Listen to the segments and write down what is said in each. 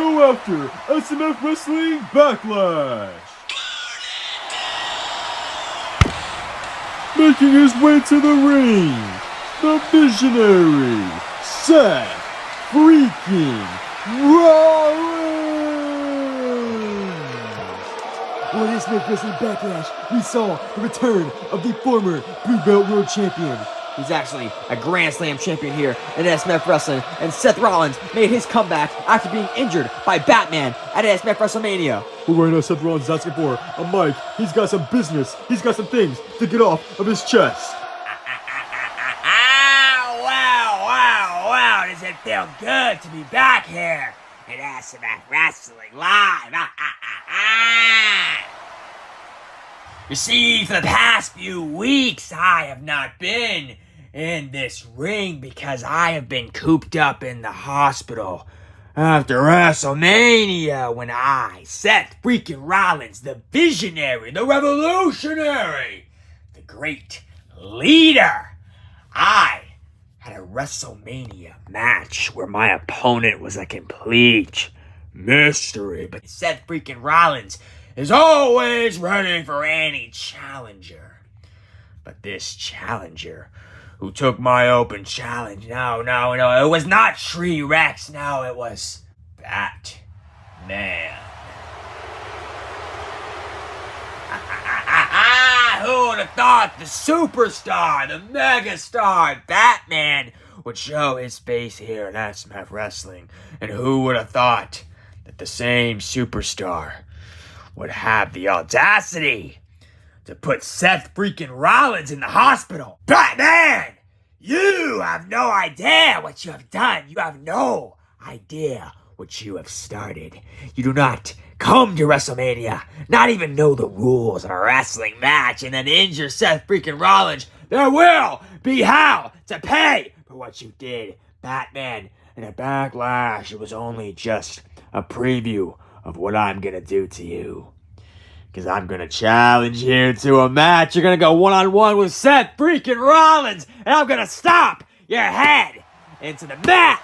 go after SMF Wrestling Backlash. Making his way to the ring, the visionary Seth freaking Rollins. On SMF Wrestling Backlash, we saw the return of the former Blue Belt World Champion. He's actually a Grand Slam champion here in SMF Wrestling, and Seth Rollins made his comeback after being injured by Batman at SMF WrestleMania. Well, right now Seth Rollins is asking for a mic. He's got some business. He's got some things to get off of his chest. Wow, does it feel good to be back here at SMF Wrestling Live? You see, for the past few weeks, I have not been in this ring because I have been cooped up in the hospital after WrestleMania when I, Seth freaking Rollins, the visionary, the revolutionary, the great leader, I had a WrestleMania match where my opponent was a complete mystery, but Seth freaking Rollins is always ready for any challenger. But this challenger who took my open challenge, no, it was not Shrek, no, it was Batman. Who would have thought the superstar, the megastar, Batman would show his face here at SMF Wrestling? And who would have thought that the same superstar would have the audacity to put Seth freaking Rollins in the hospital? Batman! You have no idea what you have done. You have no idea what you have started. You do not come to WrestleMania, not even know the rules of a wrestling match, and then injure Seth freaking Rollins. There will be hell to pay for what you did, Batman. And at Backlash, it was only just a preview of what I'm gonna do to you. Because I'm gonna challenge you to a match. You're gonna go one-on-one with Seth freaking Rollins, and I'm gonna stomp your head into the mat.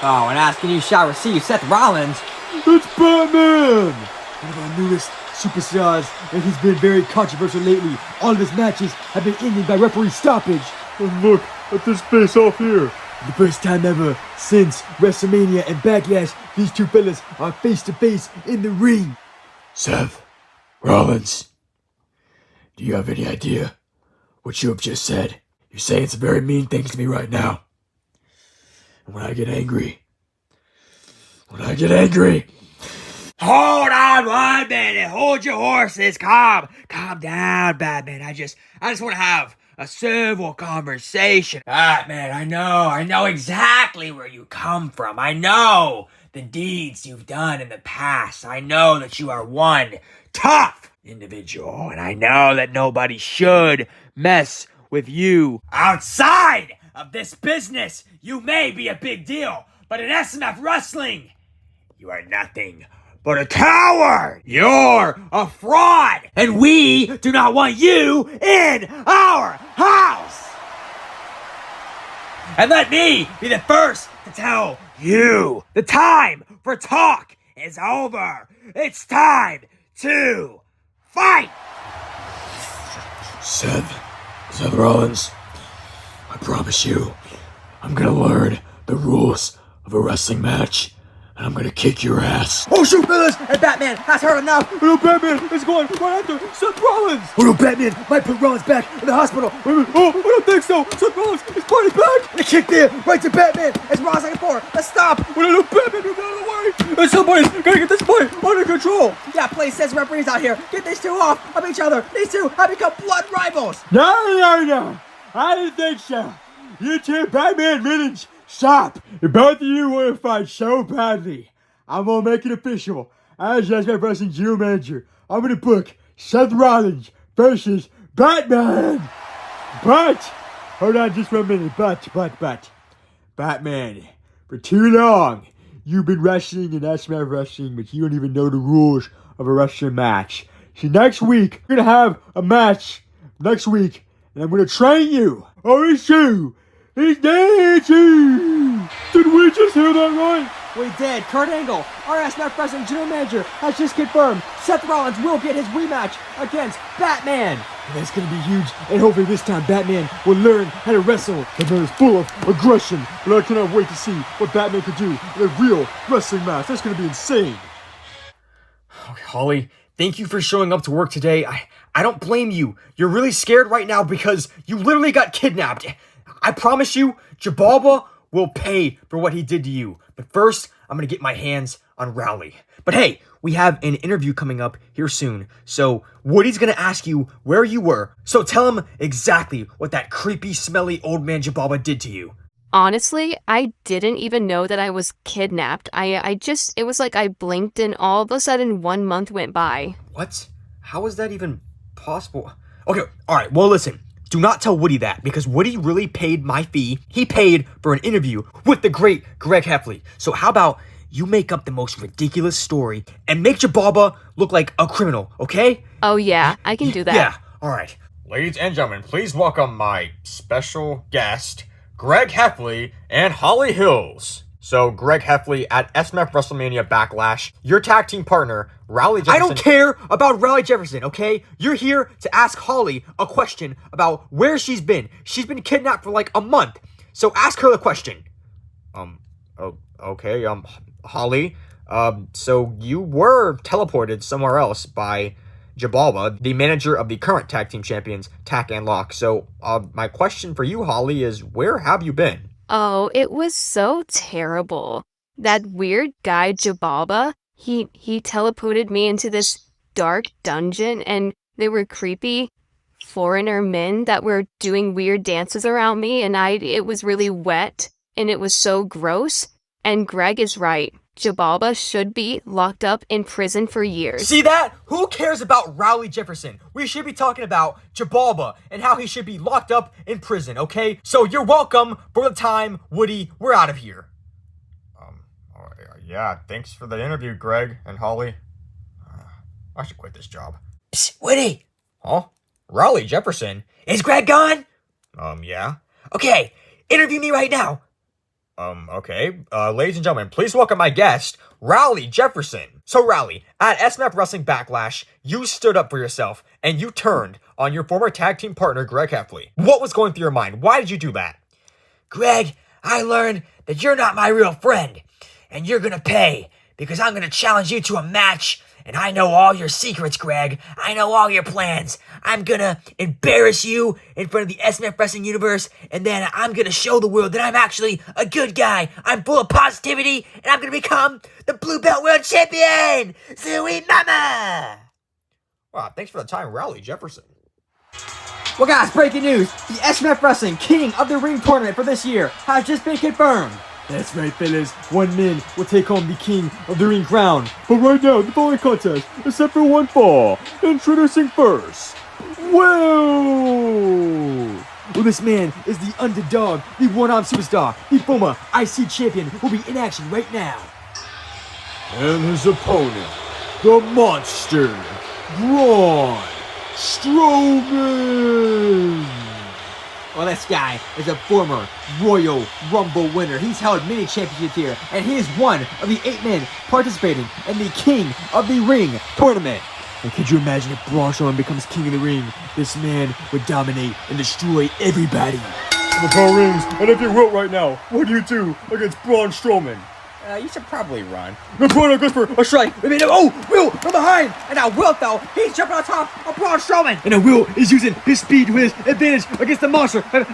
Oh, and asking you shall receive Seth Rollins. It's Batman! One of our newest superstars, and he's been very controversial lately. All of his matches have been ended by referee stoppage. And look at this face off here. For the first time ever since WrestleMania and Backlash, these two fellas are face to face in the ring. Seth Rollins, do you have any idea what you have just said? You're saying some very mean things to me right now. And when I get angry, Hold on 1 minute. Hold your horses. Calm down, Batman. I just want to have a civil conversation. Batman, I know exactly where you come from. I know the deeds you've done in the past. I know that you are one tough individual, and I know that nobody should mess with you outside of this business. You may be a big deal, but in SMF Wrestling, you are nothing but a coward. You're a fraud, and we do not want you in our house. And let me be the first to tell you, the time for talk is over. It's time to fight. Seth Rollins, I promise you, I'm gonna learn the rules of a wrestling match, and I'm gonna kick your ass. Oh shoot, fellas! And Batman has heard enough! No, Batman is going right after Seth Rollins! Oh no, Batman might put Rollins back in the hospital! Wait a minute. Oh, I don't think so! Seth Rollins is fighting back! The kick there, right to Batman! It's Rollins looking for! Let's stop! Wait, no, Batman, move out of the way! And somebody's gotta get this fight under control! Yeah, please, says referees out here. Get these two off of each other. These two have become blood rivals. No! I didn't think so. You two Batman villains, stop! If both of you want to fight so badly, I'm gonna make it official. As SMF Wrestling General Manager, I'm gonna book Seth Rollins versus Batman! But, hold on just 1 minute, but, Batman, for too long, you've been wrestling in SMF Wrestling, but you don't even know the rules of a wrestling match. So next week, we're gonna have a match next week, and I'm gonna train you. Oh, it's true. He's dancing! Did we just hear that right? We did. Kurt Angle, our SMF Wrestling General Manager, has just confirmed Seth Rollins will get his rematch against Batman. That's gonna be huge, and hopefully this time Batman will learn how to wrestle. Batman is full of aggression, but I cannot wait to see what Batman could do in a real wrestling match. That's gonna be insane. Okay, Holly, thank you for showing up to work today. I don't blame you. You're really scared right now because you literally got kidnapped. I promise you, Jabalba will pay for what he did to you. But first, I'm gonna get my hands on Rowley. But hey, we have an interview coming up here soon. So Woody's gonna ask you where you were. So tell him exactly what that creepy, smelly old man Jabalba did to you. Honestly, I didn't even know that I was kidnapped. It was like I blinked and all of a sudden 1 month went by. What? How is that even possible? Okay, alright, well listen. Do not tell Woody that, because Woody really paid my fee. He paid for an interview with the great Greg Heffley. So how about you make up the most ridiculous story and make Jabalba look like a criminal, okay? Oh yeah, I can do that. Yeah, alright. Ladies and gentlemen, please welcome my special guest, Greg Heffley and Holly Hills. So, Greg Heffley at SMF WrestleMania Backlash, your tag team partner, Rowley Jefferson. I don't care about Rowley Jefferson, okay? You're here to ask Holly a question about where she's been. She's been kidnapped for like a month. So, ask her the question. Okay, Holly, so you were teleported somewhere else by Jabalba, the manager of the current tag team champions, Tack and Lock. So, my question for you, Holly, is where have you been? Oh, it was so terrible. That weird guy, Jabalba, he teleported me into this dark dungeon, and there were creepy foreigner men that were doing weird dances around me, and it was really wet, and it was so gross. And Greg is right. Jabalba should be locked up in prison for years. See that? Who cares about Rowley Jefferson? We should be talking about Jabalba and how he should be locked up in prison, okay? So you're welcome for the time, Woody. We're out of here. Yeah, thanks for the interview, Greg and Holly. I should quit this job. Psst, Woody! Huh? Rowley Jefferson? Is Greg gone? Yeah. Okay, interview me right now. Okay. Ladies and gentlemen, please welcome my guest, Rowley Jefferson. So, Rowley, at SMF Wrestling Backlash, you stood up for yourself, and you turned on your former tag team partner, Greg Heffley. What was going through your mind? Why did you do that? Greg, I learned that you're not my real friend, and you're gonna pay, because I'm gonna challenge you to a match. And I know all your secrets, Greg. I know all your plans. I'm gonna embarrass you in front of the SMF Wrestling Universe, and then I'm gonna show the world that I'm actually a good guy. I'm full of positivity, and I'm gonna become the Blue Belt World Champion! Sweet mama! Wow, thanks for the time, Rowley Jefferson. Well guys, breaking news. The SMF Wrestling King of the Ring tournament for this year has just been confirmed. That's right, fellas. One man will take home the King of the Ring crown. But right now, the following contest is set for one fall. Introducing first, Wilt! Well, this man is the underdog, the one-arm superstar, the former IC champion, will be in action right now. And his opponent, the monster, Braun Strowman! Well, this guy is a former Royal Rumble winner. He's held many championships here, and he is one of the 8 men participating in the King of the Ring tournament. And could you imagine if Braun Strowman becomes King of the Ring? This man would dominate and destroy everybody. The bell rings, and if you're Wilt right now, what do you do against Braun Strowman? You should probably run. The Braun goes for a strike. Oh, Wilt from behind, and now Wilt though, he's jumping on top of Braun Strowman. And now Wilt is using his speed to his advantage against the monster. But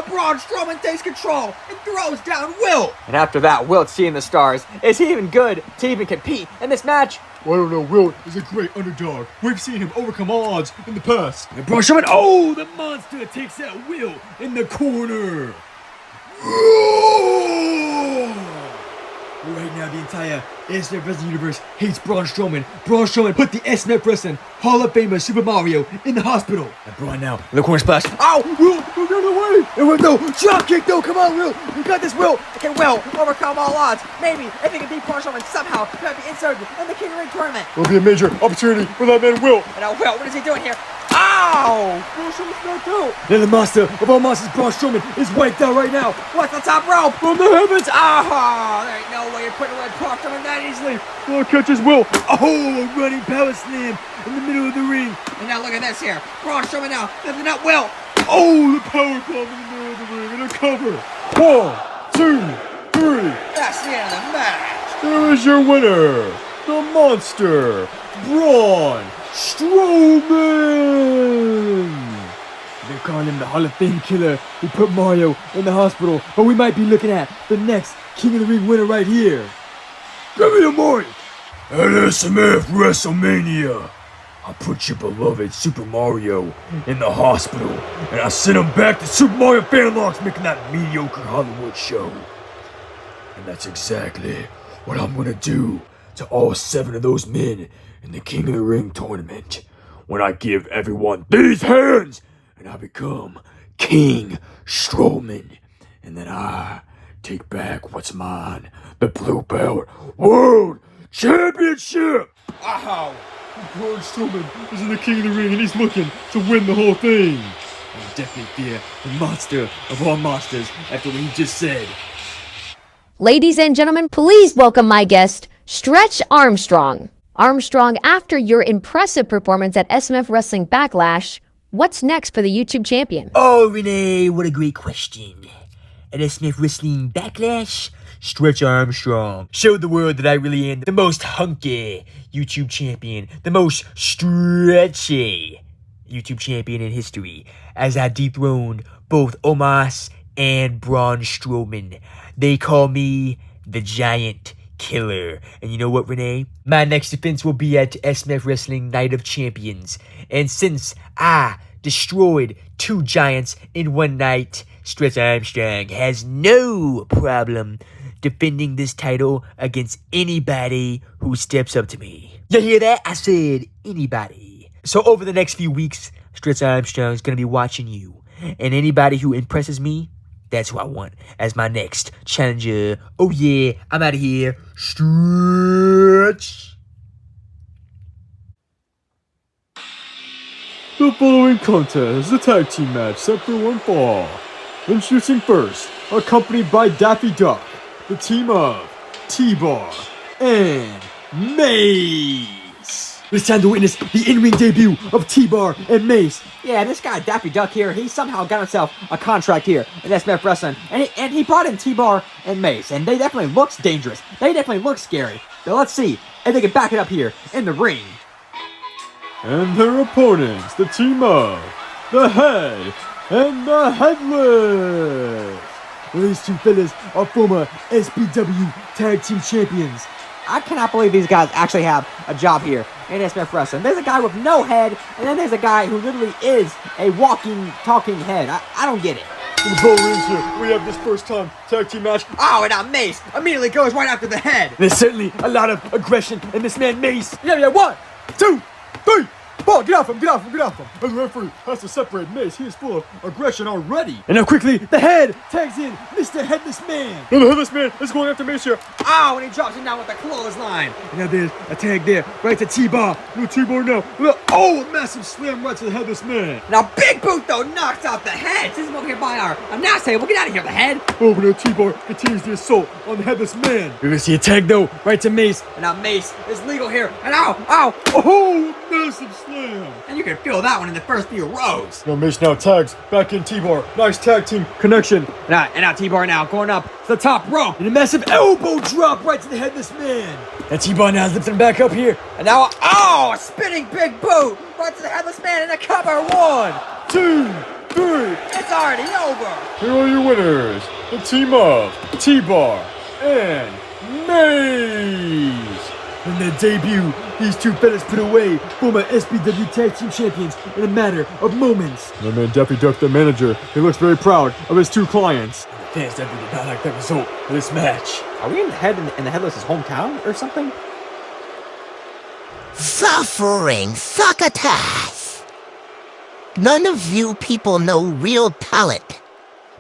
Braun Strowman takes control and throws down Wilt. And after that, Wilt seeing the stars. Is he even good to even compete in this match? Well, I don't know. Wilt is a great underdog. We've seen him overcome all odds in the past. And Braun Strowman, the monster takes out Wilt in the corner. Right now, the entire SMF Wrestling Universe hates Braun Strowman. Braun Strowman put the SMF Wrestling Hall of Famer Super Mario in the hospital. And Braun now, in the corner splash. Wilt, we're going away. And Wilt, no, drop kick, though. Come on, Wilt. You got this, Wilt. Can Wilt overcome all odds? Maybe if he can beat Braun Strowman somehow, he might be inserted in the King of the Ring tournament. It'll be a major opportunity for that man, Wilt. And now Wilt, what is he doing here? Ow! Braun Strowman's knocked out. Then the master of all monsters, Braun Strowman, is wiped out right now. What's the top rope? From the heavens. Ah! There ain't no way you're putting away Braun Strowman that easily. Oh, catches Wilt. Oh, running power slam in the middle of the ring. And now look at this here. Braun Strowman now lifting up Wilt. Oh, the power bomb in the middle of the ring and a cover. 1, 2, 3. That's the end of the match. Here is your winner, the monster, Braun Strowman. They call him the Hall of Fame killer who put Mario in the hospital, but we might be looking at the next King of the Ring winner right here. Give me the mic. At SMF WrestleMania, I put your beloved Super Mario in the hospital, and I sent him back to Super Mario Fanlogs making that mediocre Hollywood show. And that's exactly what I'm gonna do to all 7 of those men in the King of the Ring tournament when I give everyone these hands and I become King Strowman. And then I take back what's mine, the Blue Belt World Championship. Ow! Braun Strowman is in the King of the Ring and he's looking to win the whole thing. I definitely fear the monster of all monsters after what he just said. Ladies and gentlemen, please welcome my guest, Stretch Armstrong. Armstrong, after your impressive performance at SMF Wrestling Backlash, what's next for the YouTube champion? Oh, Renee, what a great question. At SMF Wrestling Backlash, Stretch Armstrong showed the world that I really am the most hunky YouTube champion, the most stretchy YouTube champion in history, as I dethroned both Omos and Braun Strowman. They call me the Giant Killer. And you know what, Renee? My next defense will be at SMF Wrestling Night of Champions. And since I destroyed 2 giants in one night, Stretch Armstrong has no problem defending this title against anybody who steps up to me. You hear that? I said anybody. So over the next few weeks, Stretch Armstrong is going to be watching you. And anybody who impresses me, that's who I want as my next challenger. Oh yeah, I'm out of here. Stretch. The following contest is a tag team match set for 1 fall. Introducing first, accompanied by Daffy Duck, the team of T-Bar and Mace. It's time to witness the in-ring debut of T-Bar and Mace. Yeah, this guy Daffy Duck here, he somehow got himself a contract here in SMF Wrestling, and he brought in T-Bar and Mace, and they definitely look dangerous. They definitely look scary. So let's see if they can back it up here in the ring. And their opponents, the team of the Head and the Headless. These 2 fellas are former SPW Tag Team Champions. I cannot believe these guys actually have a job here in SMF Wrestling. There's a guy with no head, and then there's a guy who literally is a walking, talking head. I don't get it. In the bell rings here, we have this first time tag team match. Oh, and now Mace immediately goes right after the head. There's certainly a lot of aggression in this man Mace. Yeah, 1, 2, 3. Ball, get off him. As the referee has to separate Mace, he is full of aggression already. And now quickly, the Head tags in Mr. Headless Man. And the Headless Man is going after Mace here. Oh, and he drops him down with the clothesline. And now there's a tag there, right to T-Bar. No T-Bar now. Oh, a massive slam right to the Headless Man. Now Big Boot, though, knocks out the head. This is what here by our announce table. Get out of here, the head. Oh, but now T-Bar continues the assault on the Headless Man. You're gonna see a tag, though, right to Mace. And now Mace is legal here. And ow. Oh, massive slam. And you can feel that one in the first few rows. Now Mace now tags back in T-Bar. Nice tag team connection. And now T-Bar now going up to the top rope. And a massive elbow drop right to the Headless Man. And T-Bar now is lifting back up here. And now, a spinning Big Boot right to the Headless Man in the cover. 1, 2, 3. It's already over. Here are your winners. The team of T-Bar and Mace. In their debut, these 2 fellas put away former SPW Tag Team Champions in a matter of moments. My man Daffy Duck, the manager, he looks very proud of his 2 clients. The fans definitely did not like the result of this match. Are we in the Headless's hometown or something? Suffering succotash! None of you people know real talent,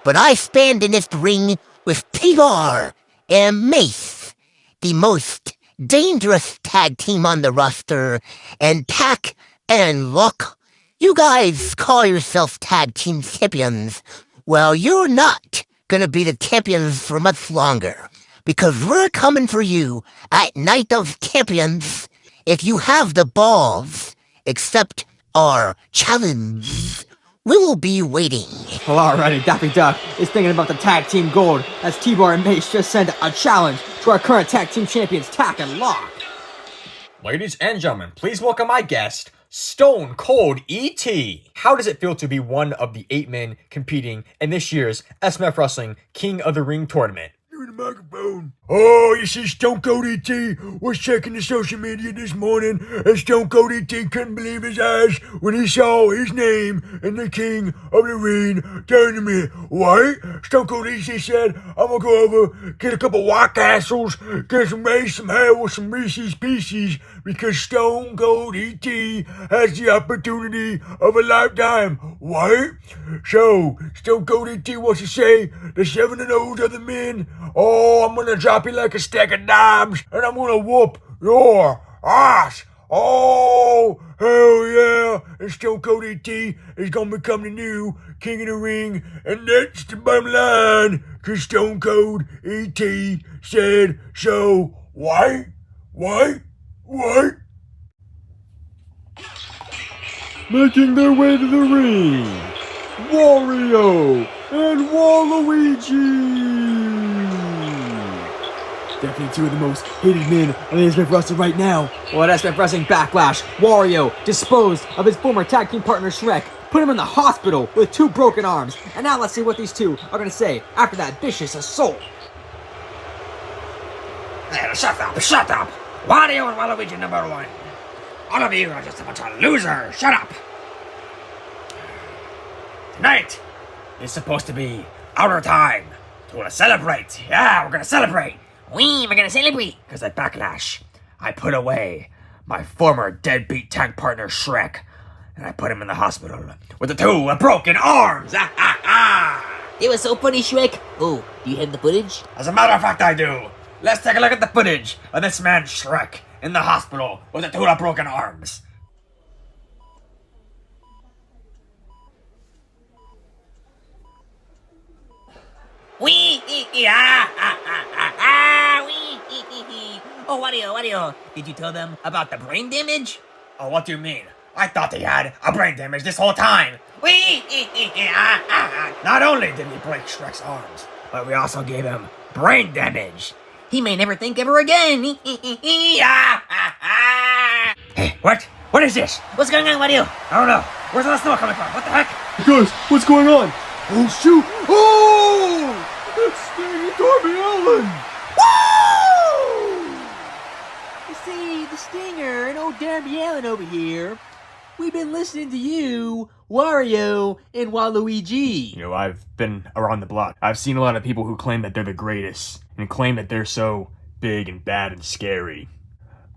but I stand in this ring with T-Bar and Mace, the most dangerous tag team on the roster, and tack and look You guys call yourself tag team champions. Well, you're not gonna be the champions for much longer. Because we're coming for you at Night of Champions if you have the balls. Accept our challenge. We will be waiting. Well, alrighty, Daffy Duck is thinking about the tag team gold as T-Bar and Mace just send a challenge to our current tag team champions, Tack and Lock. Ladies and gentlemen, please welcome my guest, Stone Cold E.T. How does it feel to be one of the 8 men competing in this year's SMF Wrestling King of the Ring tournament? The microphone. Oh, you see, Stone Cold E.T. was checking the social media this morning, and Stone Cold E.T. couldn't believe his eyes when he saw his name in the King of the Ring tournament. What? Stone Cold E.T. said, I'm gonna go over, get a couple White Castles, get some Mace, some Hell, some Reese's Pieces, because Stone Cold E.T. has the opportunity of a lifetime. What? So, Stone Cold E.T. wants to say, the 7 of those other men, oh, I'm gonna drop you like a stack of dimes, and I'm gonna whoop your ass. Oh, hell yeah. And Stone Cold E.T. is gonna become the new King of the Ring, and that's the bottom line, cause Stone Cold E.T. said so. What? Making their way to the ring, Wario and Waluigi. Definitely 2 of the most hated men on the SMF Wrestling right now. Well, at SMF Wrestling Backlash, Wario disposed of his former tag team partner Shrek, put him in the hospital with 2 broken arms, and now let's see what these 2 are gonna say after that vicious assault. Hey, shut up! Wario and Waluigi #1. All of you are just a bunch of losers. Shut up! Tonight is supposed to be our time to celebrate. Yeah, we're gonna celebrate. We're gonna celebrate. Because at Backlash, I put away my former deadbeat tag partner Shrek, and I put him in the hospital with the 2 broken arms. It was so funny, Shrek. Oh, do you have the footage? As a matter of fact, I do. Let's take a look at the footage of this man Shrek in the hospital with the 2 broken arms. Oh, Wario, did you tell them about the brain damage? Oh, what do you mean? I thought he had a brain damage this whole time. Not only did we break Shrek's arms, but we also gave him brain damage. He may never think ever again. Hey, what? What is this? What's going on, Wario? I don't know. Where's all the snow coming from? What the heck? Guys, what's going on? Oh, shoot! Oh! It's Sting and Darby Allin! You see, the Stinger and old Darby Allin over here, we've been listening to you, Wario and Waluigi. You know, I've been around the block. I've seen a lot of people who claim that they're the greatest and claim that they're so big and bad and scary.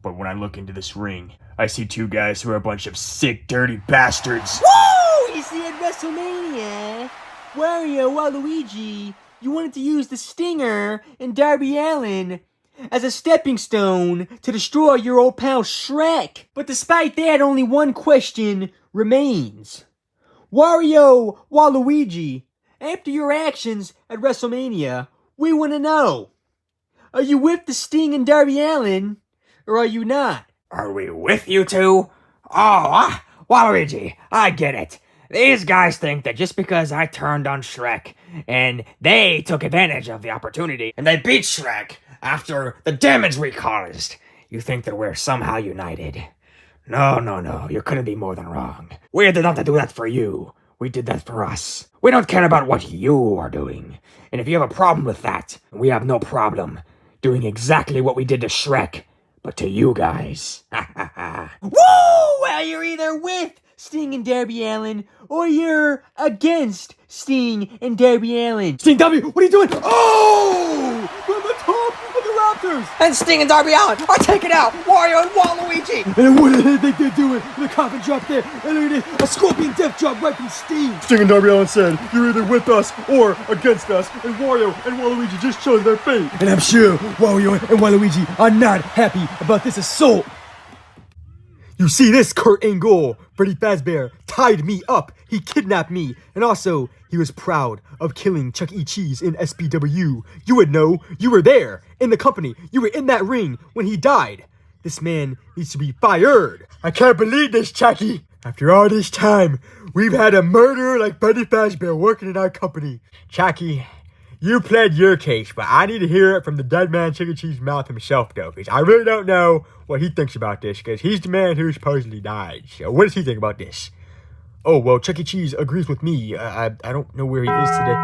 But when I look into this ring, I see 2 guys who are a bunch of sick, dirty bastards. Woo! You see, at WrestleMania, Wario Waluigi, you wanted to use the Stinger and Darby Allin as a stepping stone to destroy your old pal Shrek. But despite that, only one question remains. Wario Waluigi, after your actions at WrestleMania, we want to know, are you with the Sting and Darby Allin, or are you not? Are we with you 2? Oh, Waluigi, I get it. These guys think that just because I turned on Shrek and they took advantage of the opportunity and they beat Shrek after the damage we caused, you think that we're somehow united. No, you couldn't be more than wrong. We did not do that for you. We did that for us. We don't care about what you are doing. And if you have a problem with that, we have no problem doing exactly what we did to Shrek, but to you guys. Woo! Well, you're either with Sting and Darby Allin, or you're against Sting and Darby Allin. Sting, Darby, what are you doing? Oh! From the top of the Raptors! And Sting and Darby Allin are taking out Wario and Waluigi! And what do they think they're doing? The coffin drop there, and look at this, a scorpion death drop right from Sting. Sting and Darby Allin said, you're either with us or against us, and Wario and Waluigi just chose their fate. And I'm sure Wario and Waluigi are not happy about this assault. You see this, Kurt Angle? Freddy Fazbear tied me up. He kidnapped me. And also, he was proud of killing Chuck E. Cheese in SPW. You would know. You were there, in the company. You were in that ring when he died. This man needs to be fired. I can't believe this, Chucky. After all this time, we've had a murderer like Freddy Fazbear working in our company. Chucky, you pled your case, but I need to hear it from the dead man Chuck E. Cheese's mouth himself, though, because I really don't know what he thinks about this, because he's the man who supposedly died. So what does he think about this? Oh, well, Chuck E. Cheese agrees with me. I don't know where he is today.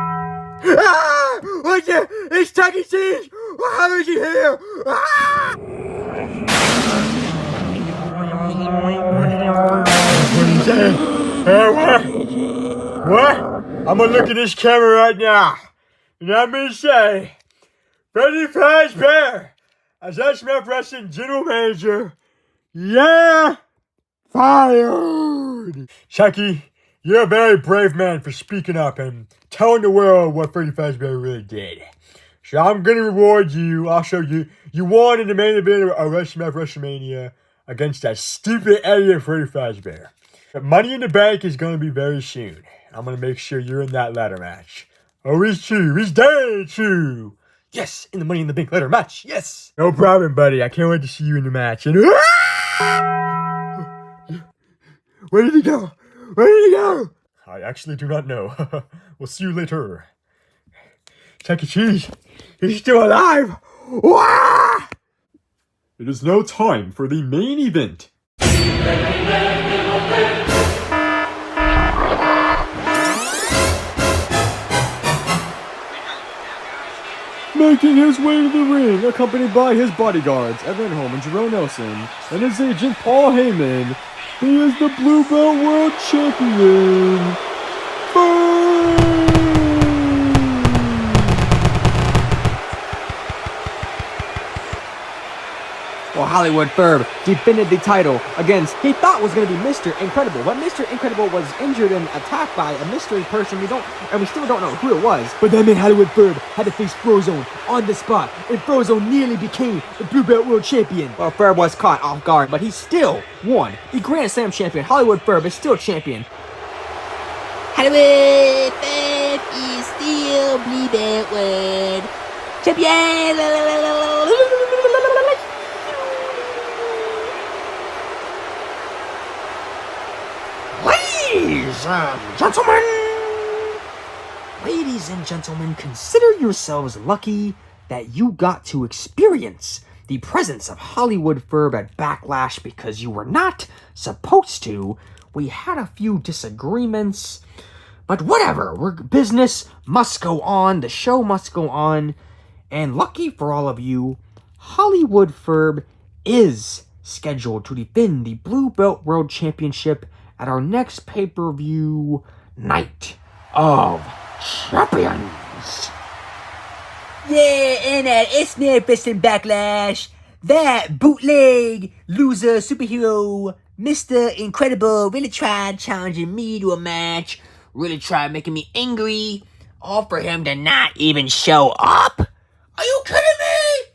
Ah! What's it? It's Chuck E. Cheese! How is he here? Ah! What is that? What? I'm gonna look at this camera right now. And I'm gonna say, Freddy Fazbear, as SMF Wrestling General Manager, yeah, fired. Chucky, you're a very brave man for speaking up and telling the world what Freddy Fazbear really did. So I'm gonna reward you. I'll show you. You won in the main event of SMF WrestleMania against that stupid idiot Freddy Fazbear. But Money in the Bank is gonna be very soon. I'm gonna make sure you're in that ladder match. Oh, it's true. It's dead true. Yes, in the Money in the Bank ladder match. Yes. No problem, buddy. I can't wait to see you in the match. And where did he go? Where did he go? I actually do not know. We'll see you later. Chuck E. Cheese, he's still alive. Wah! It is now time for the main event. Making his way to the ring, accompanied by his bodyguards, Evan Holm and Jerome Nelson, and his agent, Paul Heyman, he is the Blue Belt World Champion, Well, Hollywood Ferb defended the title against he thought was going to be Mr. Incredible, but Mr. Incredible was injured and attacked by a mystery person we still don't know who it was. But that meant Hollywood Ferb had to face Frozone on the spot, and Frozone nearly became the Blue Belt World Champion. Well, Ferb was caught off guard, but he still won. The Grand Slam champion, Hollywood Ferb, is still champion. Hollywood Ferb is still Blue Belt World Champion. Ladies and gentlemen, consider yourselves lucky that you got to experience the presence of Hollywood Ferb at Backlash because you were not supposed to. We had a few disagreements, but whatever. Business must go on. The show must go on. And lucky for all of you, Hollywood Ferb is scheduled to defend the Blue Belt World Championship at our next pay-per-view, Night of Champions. Yeah, and at SMF Wrestling Backlash, that bootleg loser superhero Mr. Incredible really tried challenging me to a match, really tried making me angry, all for him to not even show up. Are you kidding me?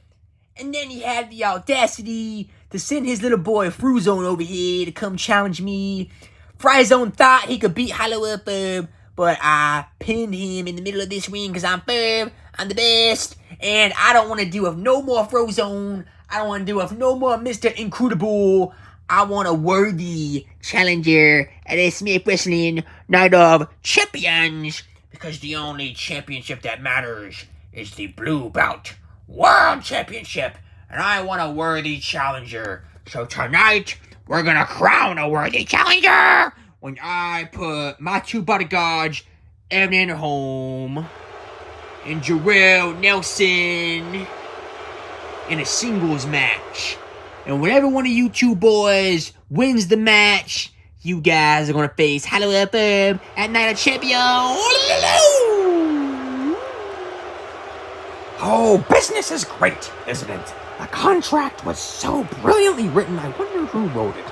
And then he had the audacity to send his little boy Frozone over here to come challenge me. Frozone thought he could beat Hollywood Ferb, but I pinned him in the middle of this ring because I'm Ferb, I'm the best, and I don't want to deal with no more Frozone. I don't want to deal with no more Mr. Incredible. I want a worthy challenger at SMF Wrestling Night of Champions, because the only championship that matters is the Blue Belt World Championship, and I want a worthy challenger. So tonight, we're gonna crown a worthy challenger when I put my two bodyguards, Evan Holm and Jerome Nelson, in a singles match. And whenever one of you two boys wins the match, you guys are gonna face Hollywood Ferb at Night of Champions. Oh, business is great, isn't it? The contract was so brilliantly written, I wonder who wrote it.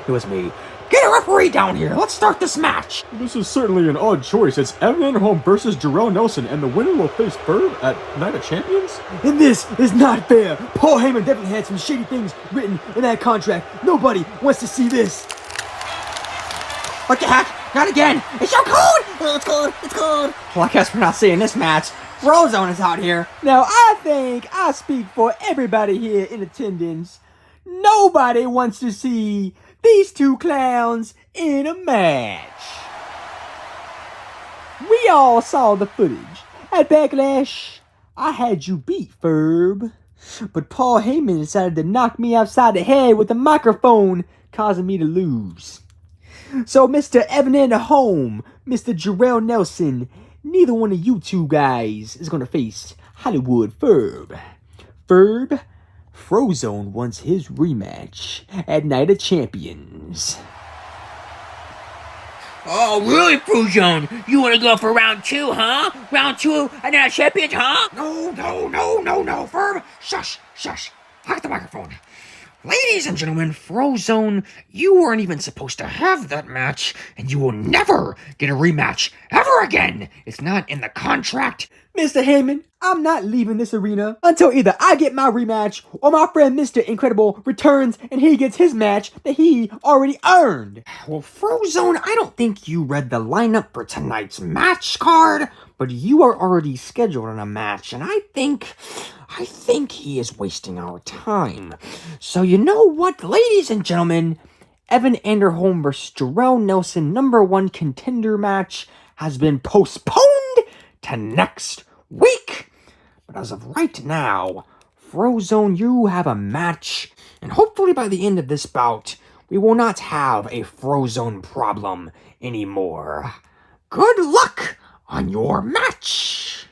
It was me. Get a referee down here. Let's start this match. This is certainly an odd choice. It's Evan Anderholm versus Jerome Nelson, and the winner will face Ferb at Night of Champions? And this is not fair. Paul Heyman definitely had some shady things written in that contract. Nobody wants to see this. What the heck? Not again. It's so cold. Oh, it's cold. It's cold. Well, I guess we're not seeing this match. Frozone is out here. Now, I think I speak for everybody here in attendance. Nobody wants to see these two clowns in a match. We all saw the footage. At Backlash, I had you beat, Ferb. But Paul Heyman decided to knock me upside the head with a microphone, causing me to lose. So, Mr. Evan Anderholm, Mr. Jerome Nelson, neither one of you two guys is going to face Hollywood Ferb. Ferb, Frozone wants his rematch at Night of Champions. Oh, really, Frozone? You want to go for round 2, huh? Round 2 and then a champion, huh? No, Ferb. Shush. Lock the microphone. Ladies and gentlemen, Frozone, you weren't even supposed to have that match, and you will never get a rematch ever again. It's not in the contract. Mr. Heyman, I'm not leaving this arena until either I get my rematch or my friend Mr. Incredible returns and he gets his match that he already earned. Well, Frozone, I don't think you read the lineup for tonight's match card, but you are already scheduled on a match, and I think he is wasting our time. So you know what, ladies and gentlemen, Evan Anderholm vs. Jerome Nelson #1 contender match has been postponed to next week. But as of right now, Frozone, you have a match, and hopefully by the end of this bout, we will not have a Frozone problem anymore. Good luck on your match.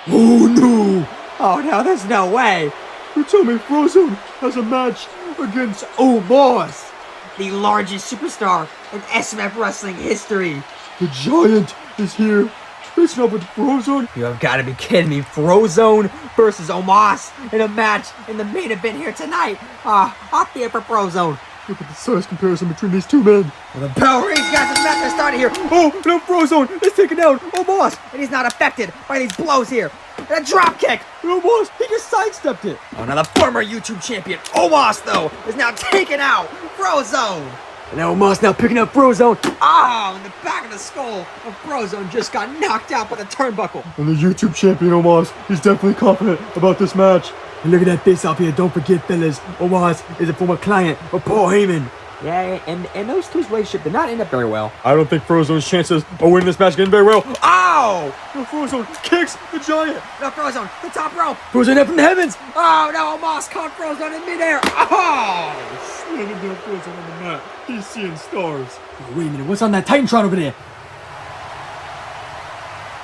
Oh no! Oh no, there's no way. You tell me Frozone has a match against Omos, The largest superstar in SMF wrestling history. the Giant is here, facing up with Frozone. You have got to be kidding me. Frozone versus Omos in a match in the main event here tonight. I'll be here for Frozone. Look at the size comparison between these two men. Well, the bell rings, guys. This match has started here. Oh, no, Frozone is taking down Omos. And he's not affected by these blows here. And a drop kick. Omos, he just sidestepped it. Oh, now the former YouTube champion, Omos, though, is now taking out Frozone. And now Omos now picking up Frozone. Oh, in the back of the skull of Frozone just got knocked out by the turnbuckle. And the YouTube champion Omos, he's definitely confident about this match. And look at that face up here. Don't forget, fellas, Omos is a former client of Paul Heyman. Yeah, and those two's relationship did not end up very well. I don't think Frozone's chances of winning this match getting very well. Ow! No, Frozone kicks the Giant. No, Frozone, the top rope. Frozone up from the heavens. Oh, no, Omos caught Frozone in midair. Oh! Slamming down Frozone on the mat. He's seeing stars. Oh, wait a minute, what's on that Titantron over there?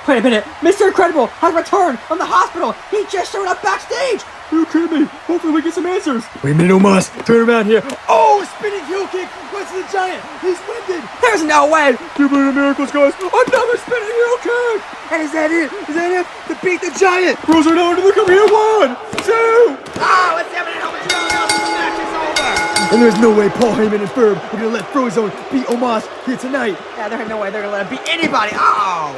Wait a minute, Mr. Incredible has returned from the hospital. He just showed up backstage. Are you kidding me? Hopefully we get some answers. Wait a minute, Omos. Turn around here. Oh, spinning heel kick runs to the Giant. He's winded. There's no way. Keep it in miracles, guys. Another spinning heel kick. And is that it? Is that it? To beat the Giant. Frozone now into the come here. 1, 2. Oh, it's Evan Anderholm and Jerome Nelson. The match is over. And there's no way Paul Heyman and Ferb are going to let Frozone beat Omos here tonight. Yeah, there ain't no way they're going to let him beat anybody. Oh.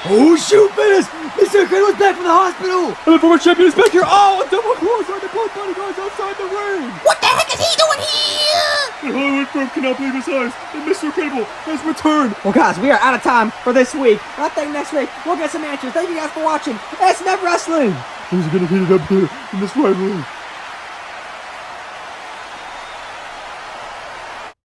Oh, shoot, Dennis! Mr. Incredible's back from the hospital. And the former champion is back here. Oh, a double clothesline to both bodyguards outside the ring. What the heck is he doing here? And Hollywood Ferb cannot believe his eyes. And Mr. Incredible has returned. Well, guys, we are out of time for this week. I think next week we'll get some answers. Thank you guys for watching SMF Wrestling. Things are getting heated up here in this rivalry.